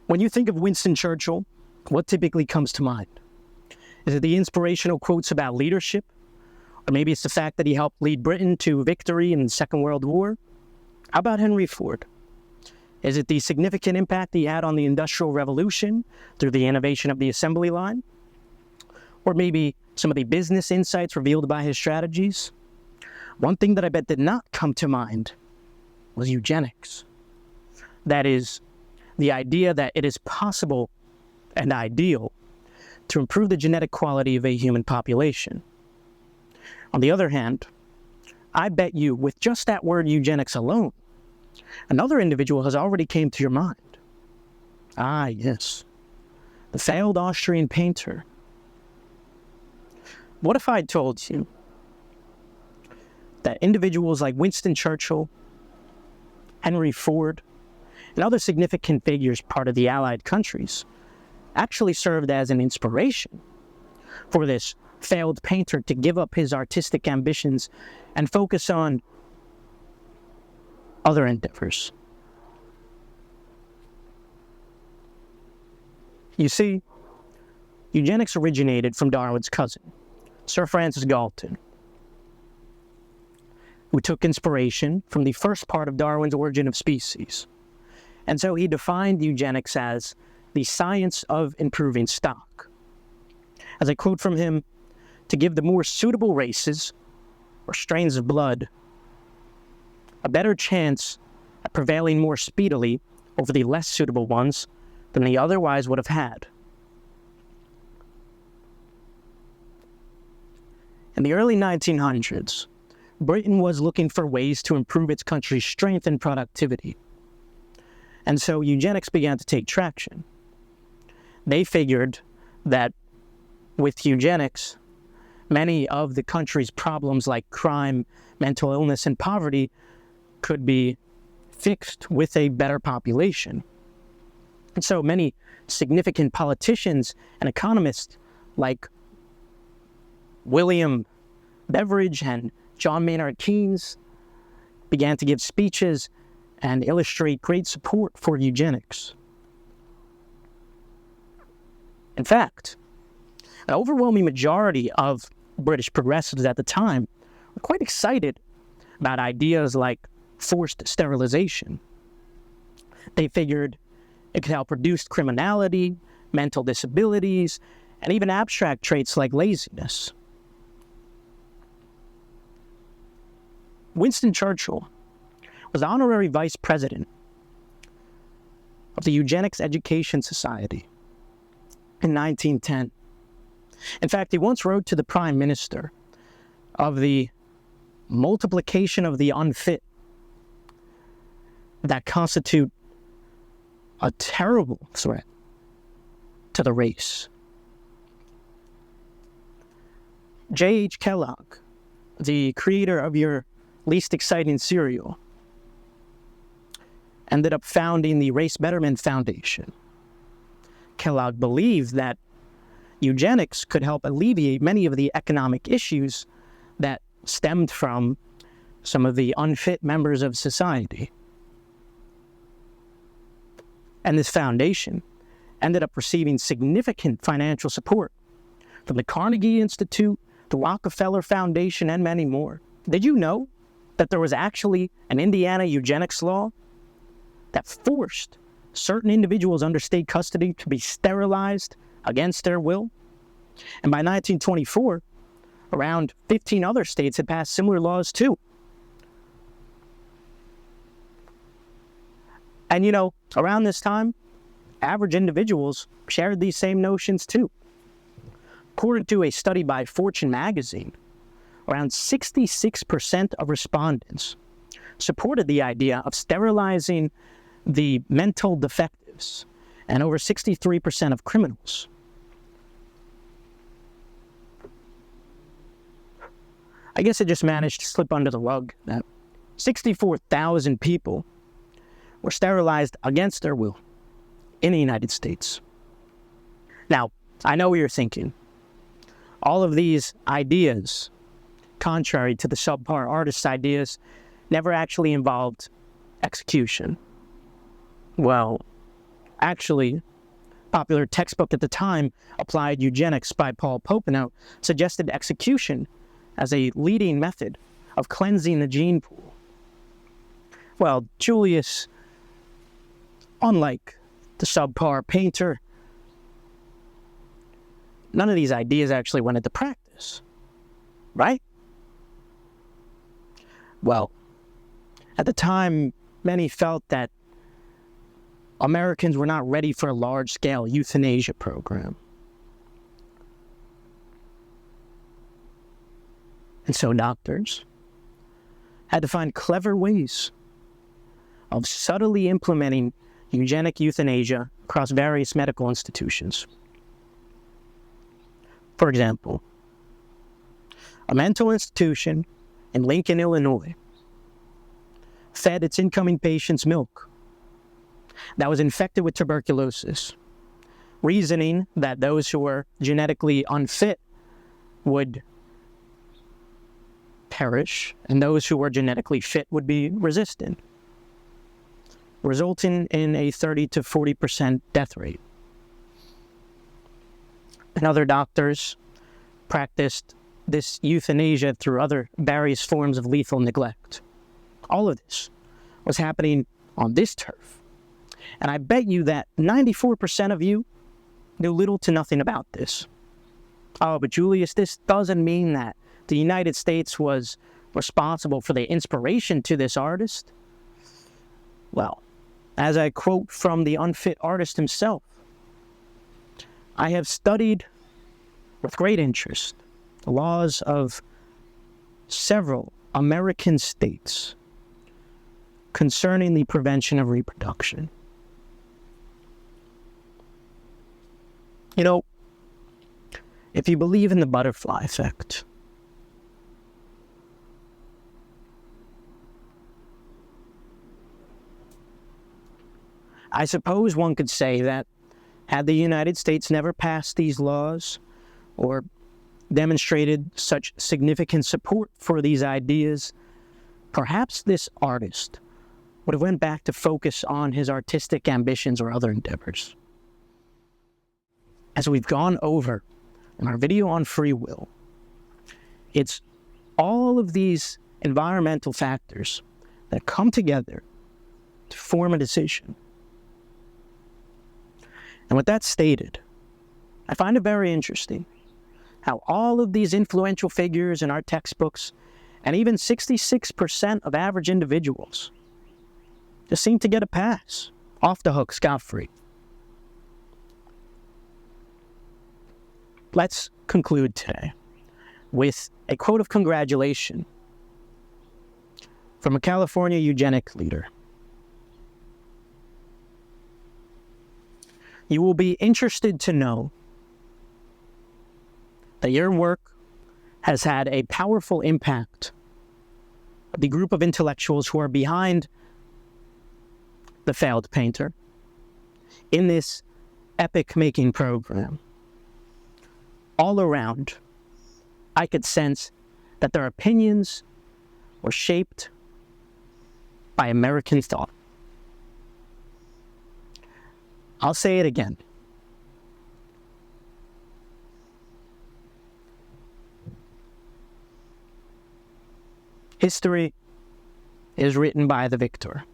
When you think of Winston Churchill, what typically comes to mind? Is it the inspirational quotes about leadership? Or maybe it's the fact that he helped lead Britain to victory in the Second World War? How about Henry Ford? Is it the significant impact he had on the Industrial Revolution through the innovation of the assembly line? Or maybe some of the business insights revealed by his strategies? One thing that I bet did not come to mind was eugenics. That is, the idea that it is possible and ideal to improve the genetic quality of a human population. On the other hand, I bet you, with just that word eugenics alone, another individual has already came to your mind. Ah, yes, the failed Austrian painter. What if I told you that individuals like Winston Churchill, Henry Ford, and other significant figures part of the Allied countries actually served as an inspiration for this failed painter to give up his artistic ambitions and focus on other endeavors? You see, eugenics originated from Darwin's cousin, Sir Francis Galton, who took inspiration from the first part of Darwin's Origin of Species. And so he defined eugenics as the science of improving stock. As I quote from him, to give the more suitable races or strains of blood a better chance at prevailing more speedily over the less suitable ones than they otherwise would have had. In the early 1900s, Britain was looking for ways to improve its country's strength and productivity. And so eugenics began to take traction. They figured that with eugenics, many of the country's problems like crime, mental illness, and poverty could be fixed with a better population. And so many significant politicians and economists like William Beveridge and John Maynard Keynes began to give speeches and illustrate great support for eugenics. In fact, an overwhelming majority of British progressives at the time were quite excited about ideas like forced sterilization. They figured it could help reduce criminality, mental disabilities, and even abstract traits like laziness. Winston Churchill was the honorary vice president of the Eugenics Education Society in 1910. In fact, he once wrote to the Prime Minister of the multiplication of the unfit that constitute a terrible threat to the race. J.H. Kellogg, the creator of your least exciting cereal, ended up founding the Race Betterment Foundation. Kellogg believed that eugenics could help alleviate many of the economic issues that stemmed from some of the unfit members of society. And this foundation ended up receiving significant financial support from the Carnegie Institute, the Rockefeller Foundation, and many more. Did you know that there was actually an Indiana eugenics law that forced certain individuals under state custody to be sterilized against their will? And by 1924, around 15 other states had passed similar laws too. And around this time, average individuals shared these same notions too. According to a study by Fortune magazine, around 66% of respondents supported the idea of sterilizing the mental defectives, and over 63% of criminals. I guess it just managed to slip under the rug that 64,000 people were sterilized against their will in the United States. Now, I know what you're thinking. All of these ideas, contrary to the subpar artist's ideas, never actually involved execution. Well, Actually, popular textbook at the time, Applied Eugenics by Paul Popenoe, suggested execution as a leading method of cleansing the gene pool. Well, Julius, unlike the subpar painter, none of these ideas actually went into practice, right? Well, at the time, many felt that Americans were not ready for a large-scale euthanasia program. And so doctors had to find clever ways of subtly implementing eugenic euthanasia across various medical institutions. For example, a mental institution in Lincoln, Illinois, fed its incoming patients milk that was infected with tuberculosis, reasoning that those who were genetically unfit would perish and those who were genetically fit would be resistant, resulting in a 30 to 40% death rate. And other doctors practiced this euthanasia through other various forms of lethal neglect. All of this was happening on this turf. And I bet you that 94% of you knew little to nothing about this. Oh, but Julius, this doesn't mean that the United States was responsible for the inspiration to this artist. Well, as I quote from the unfit artist himself, I have studied with great interest the laws of several American states concerning the prevention of reproduction. You know, if you believe in the butterfly effect, I suppose one could say that had the United States never passed these laws or demonstrated such significant support for these ideas, perhaps this artist would have went back to focus on his artistic ambitions or other endeavors. As we've gone over in our video on free will, it's all of these environmental factors that come together to form a decision. And with that stated, I find it very interesting how all of these influential figures in our textbooks, and even 66% of average individuals, just seem to get a pass, off the hook, scot-free. Let's conclude today with a quote of congratulation from a California eugenic leader. You will be interested to know that your work has had a powerful impact on the group of intellectuals who are behind the failed painter in this epic-making program. All around, I could sense that their opinions were shaped by American thought. I'll say it again. History is written by the victor.